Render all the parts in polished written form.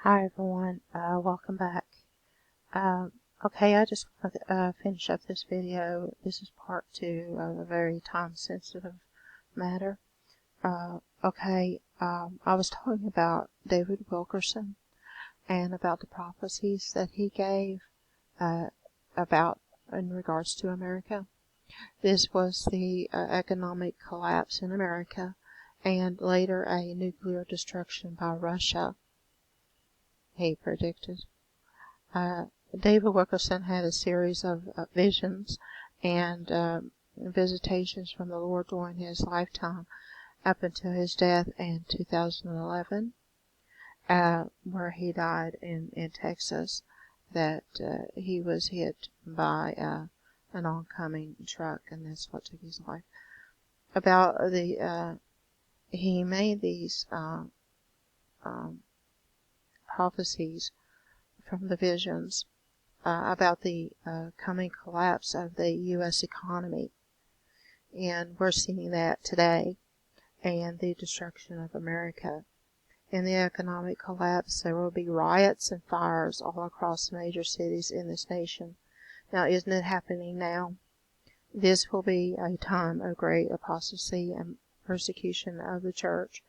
Hi everyone, welcome back. Um, okay, I just want to finish up this video. This is part 2 of a very time-sensitive matter. I was talking about David Wilkerson and about the prophecies that he gave about in regards to America. This was the economic collapse in America and later a nuclear destruction by Russia, he predicted. David Wilkerson had a series of visions and visitations from the Lord during his lifetime up until his death in 2011, where he died in Texas, that he was hit by an oncoming truck, and that's what took his life. He made these prophecies from the visions about the coming collapse of the U.S. economy, and we're seeing that today, and the destruction of America. In the economic collapse, there will be riots and fires all across the major cities in this nation. Now, isn't it happening now? This will be a time of great apostasy and persecution of the church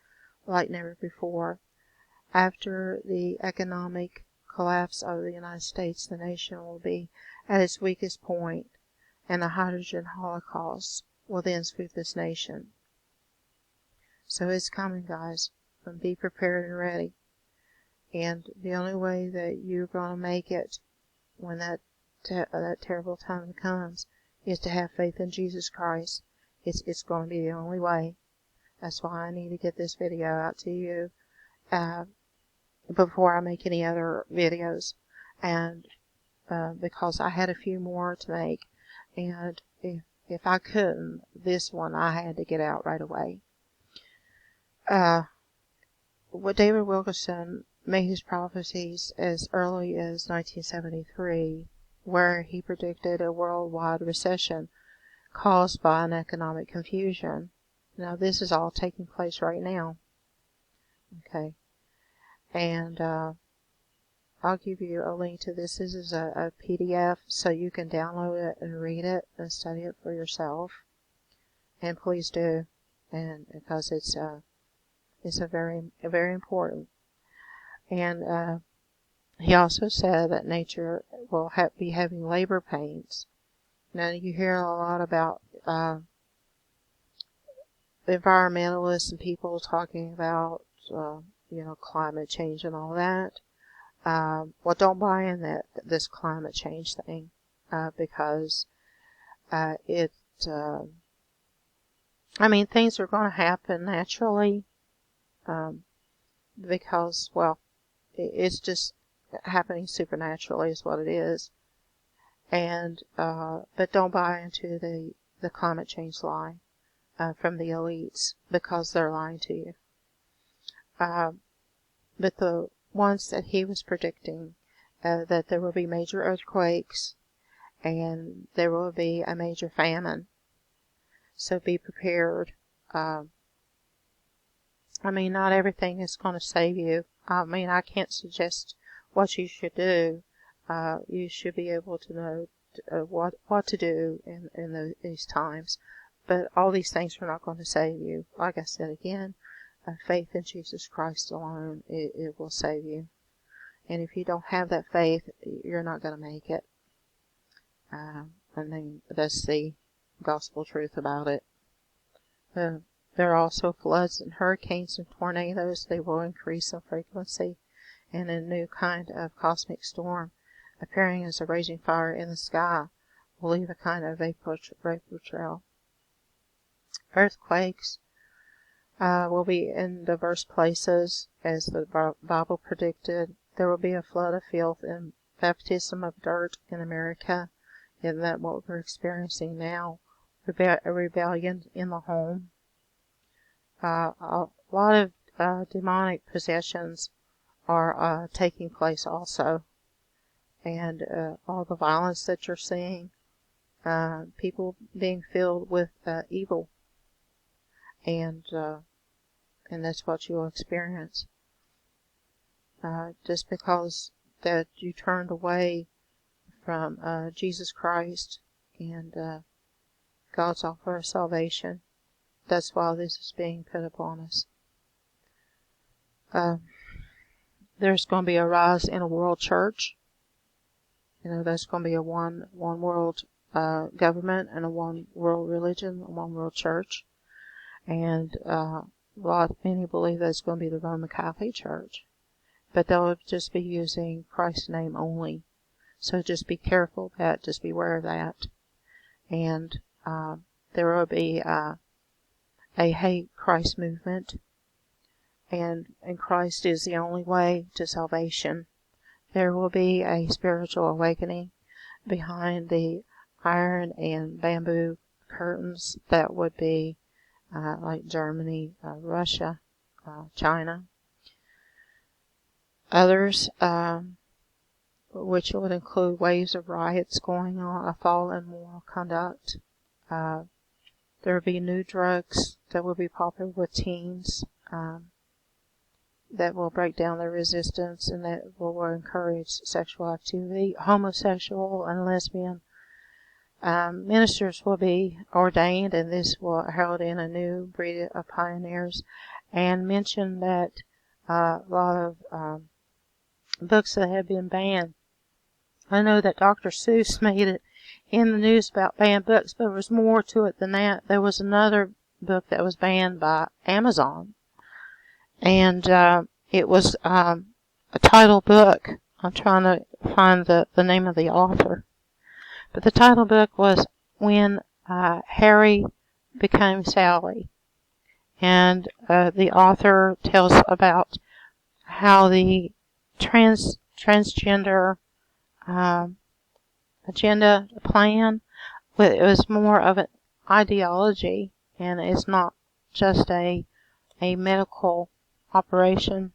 like never before. After the economic collapse of the United States, the nation will be at its weakest point, and a hydrogen holocaust will then sweep this nation. So it's coming, guys, and be prepared and ready. And the only way that you're going to make it when that terrible time comes is to have faith in Jesus Christ. It's going to be the only way. That's why I need to get this video out to you before I make any other videos, and because I had a few more to make, and if I couldn't, this one I had to get out right away. What David Wilkerson made his prophecies as early as 1973, where he predicted a worldwide recession caused by an economic confusion. Now this is all taking place right now. Okay. And I'll give you a link to this. This is a PDF, so you can download it and read it and study it for yourself. And please do, and because it's a very important. And he also said that nature will be having labor pains. Now you hear a lot about environmentalists and people talking about climate change and all that. Well, don't buy in this climate change thing, because things are going to happen naturally, because, well, it's just happening supernaturally is what it is. And, but don't buy into the climate change lie, from the elites, because they're lying to you. But the ones that he was predicting, that there will be major earthquakes and there will be a major famine. So be prepared. Not everything is going to save you. I can't suggest what you should do. You should be able to know what to do in these times. But all these things are not going to save you. Like I said again, faith in Jesus Christ alone, it will save you. And if you don't have that faith, you're not going to make it. That's the gospel truth about it. There are also floods and hurricanes and tornadoes. They will increase in frequency, and a new kind of cosmic storm, appearing as a raging fire in the sky, will leave a kind of vapor trail. Earthquakes will be in diverse places, as the Bible predicted. There will be a flood of filth and baptism of dirt in America. Isn't that what we're experiencing now? A rebellion in the home. A lot of demonic possessions are taking place also. And all the violence that you're seeing, people being filled with evil. And that's what you'll experience. just because that you turned away from Jesus Christ and God's offer of salvation. That's why this is being put upon us. There's going to be a rise in a world church. There's going to be a one world government and a one world religion, a one world church. And many believe that's going to be the Roman Catholic Church. But they'll just be using Christ's name only. So just be careful of that. Just beware of that. And there will be a hate Christ movement. And Christ is the only way to salvation. There will be a spiritual awakening behind the iron and bamboo curtains that would be like Germany, Russia, China. Others, which would include waves of riots going on, a fall in moral conduct. There will be new drugs that will be popular with teens. That will break down their resistance and that will encourage sexual activity. Homosexual and lesbian ministers will be ordained, and this will herald in a new breed of pioneers. And mention that a lot of books that have been banned. I know that Dr. Seuss made it in the news about banned books, but there was more to it than that. There was another book that was banned by Amazon. And it was a title book. I'm trying to find the name of the author. But the title book was When Harry Became Sally. And the author tells about how the transgender agenda plan, it was more of an ideology, and it's not just a medical operation.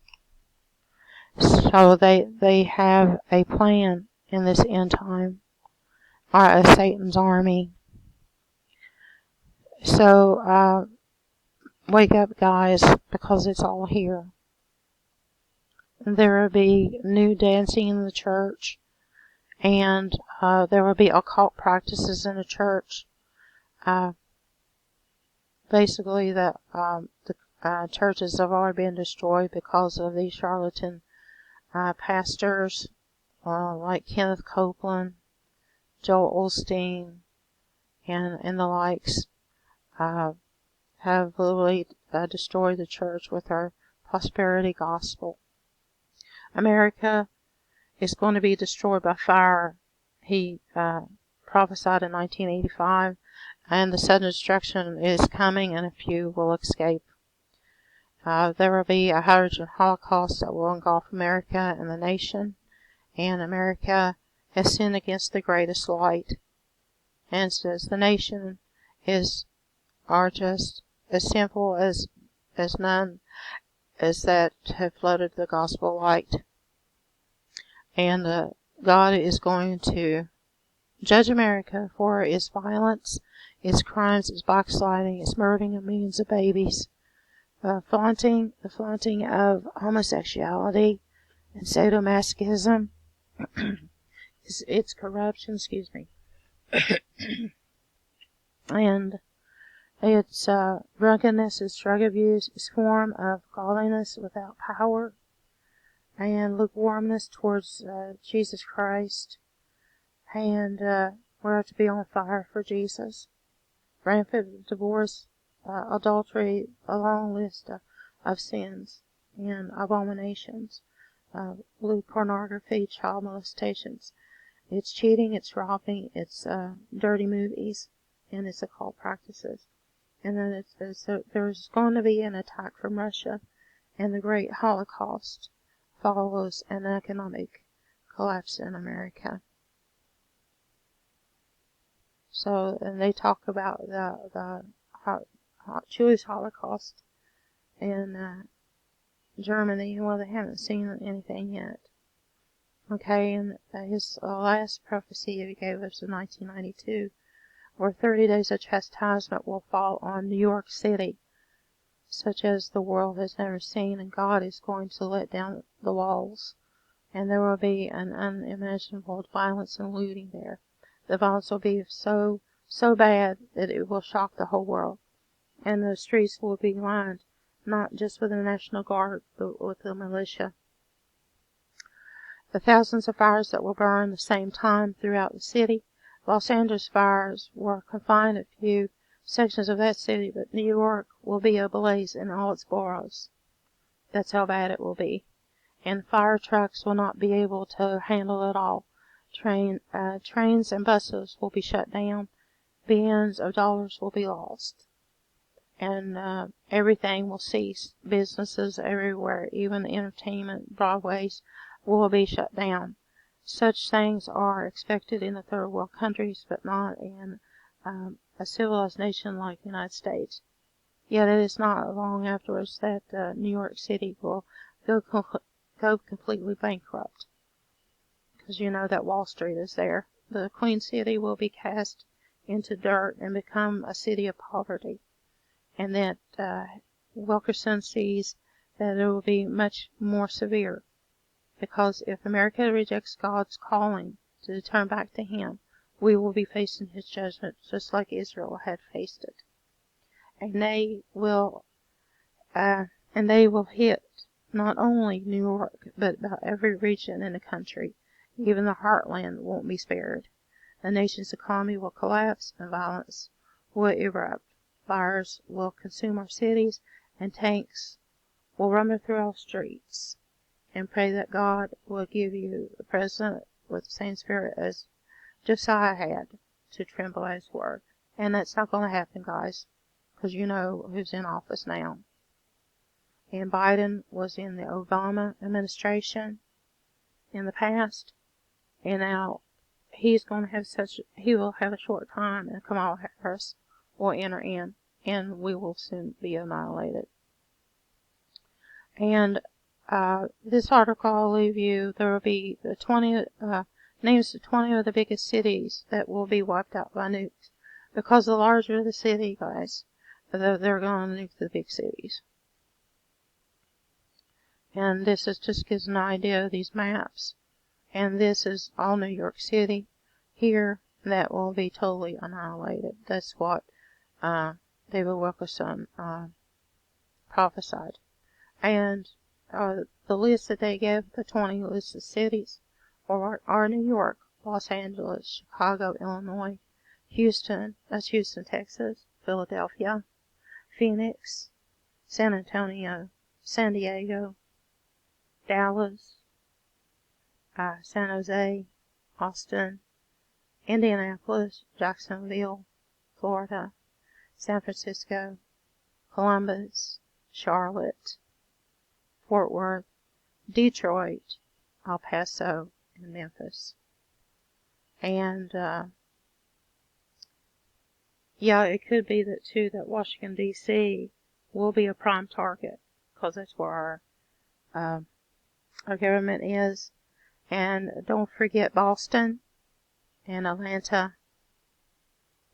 So they have a plan in this end time, or Satan's army. So wake up, guys, because it's all here. There will be new dancing in the church, and there will be occult practices in the church. Basically, the churches have already been destroyed because of these charlatan pastors like Kenneth Copeland, Joel Osteen, and the likes have literally destroyed the church with their prosperity gospel. America is going to be destroyed by fire. He prophesied in 1985, and the sudden destruction is coming, and a few will escape. There will be a hydrogen holocaust that will engulf America and the nation, and America has sinned against the greatest light. And says the nation are just as sinful as none as that have flooded the gospel light. And God is going to judge America for its violence, its crimes, its backsliding, its murdering of millions of babies, the flaunting of homosexuality and sadomasochism, its corruption, and its drunkenness, its drug abuse, its form of godliness without power, and lukewarmness towards Jesus Christ, and we're to be on fire for Jesus. Rampant divorce, adultery, a long list of sins and abominations, lewd pornography, child molestations. It's cheating, it's robbing, it's dirty movies, and it's occult practices. And then there's going to be an attack from Russia, and the Great Holocaust follows an economic collapse in America. So, and they talk about the Jewish Holocaust in Germany. Well, they haven't seen anything yet. Okay, and his last prophecy he gave us in 1992, where 30 days of chastisement will fall on New York City. such as the world has never seen, and God is going to let down the walls, and there will be an unimaginable violence and looting there. The violence will be so bad that it will shock the whole world, and the streets will be lined not just with the National Guard, but with the militia. The thousands of fires that will burn at the same time throughout the city. Los Angeles fires were confined to a few sections of that city, but New York will be ablaze in all its boroughs. That's how bad it will be. And fire trucks will not be able to handle it all. Trains and buses will be shut down. Billions of dollars will be lost. And everything will cease. Businesses everywhere, even entertainment, Broadways, will be shut down. Such things are expected in the third world countries, but not in a civilized nation like the United States. Yet it is not long afterwards that New York City will go completely bankrupt, because you know that Wall Street is there. The Queen City will be cast into dirt and become a city of poverty, and that Wilkerson sees that it will be much more severe, because if America rejects God's calling to turn back to Him, we will be facing His judgment just like Israel had faced it. And they will hit not only New York, but about every region in the country. Even the heartland won't be spared. The nation's economy will collapse, and violence will erupt. Fires will consume our cities, and tanks will rumble through our streets. And pray that God will give you a president with the same spirit as Josiah had, to tremble at His word. And that's not going to happen, guys, because you know who's in office now. And Biden was in the Obama administration in the past, and now he will have a short time, and Kamala Harris will enter in, and we will soon be annihilated. And this article I'll leave you. There will be the 20 names of 20 of the biggest cities that will be wiped out by nukes, because the larger the city, guys, they're going to nuke the big cities. And this just gives an idea of these maps. And this is all New York City here that will be totally annihilated. That's what David Wilkerson prophesied. And the list that they gave, the 20 lists of cities, are New York, Los Angeles, Chicago, Illinois, Houston, that's Houston, Texas, Philadelphia, Phoenix, San Antonio, San Diego, Dallas, San Jose, Austin, Indianapolis, Jacksonville, Florida, San Francisco, Columbus, Charlotte, Fort Worth, Detroit, El Paso, and Memphis. And yeah, it could be that too that Washington D.C. will be a prime target, because that's where our government is. And don't forget Boston and Atlanta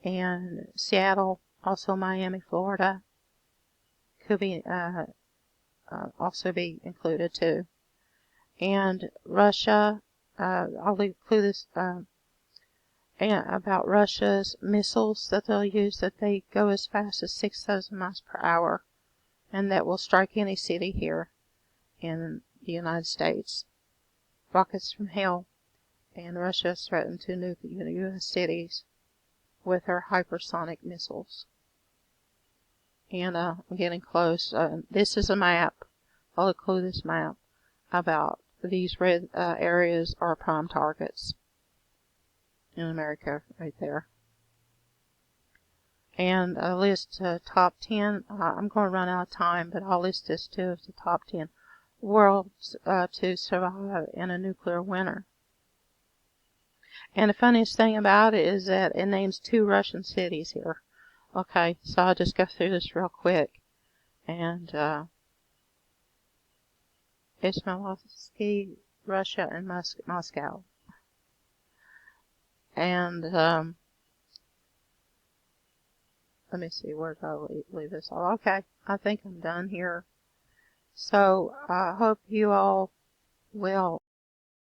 and Seattle, also Miami, Florida, could be also be included too. And Russia, I'll include this about Russia's missiles that they'll use, that they go as fast as 6,000 miles per hour, and that will strike any city here in the United States. Rockets from hell, and Russia has threatened to nuke U.S. cities with her hypersonic missiles. And I'm getting close. This is a map. I'll include this map about these red areas are prime targets in America right there. And I list top 10. I'm going to run out of time, but I'll list this too as the top 10 worlds to survive in a nuclear winter. And the funniest thing about it is that it names 2 Russian cities here. Okay, so I'll just go through this real quick. And Ismailovsky, Russia, and Moscow. And let me see, where did I leave this off? Okay, I think I'm done here. So I hope you all will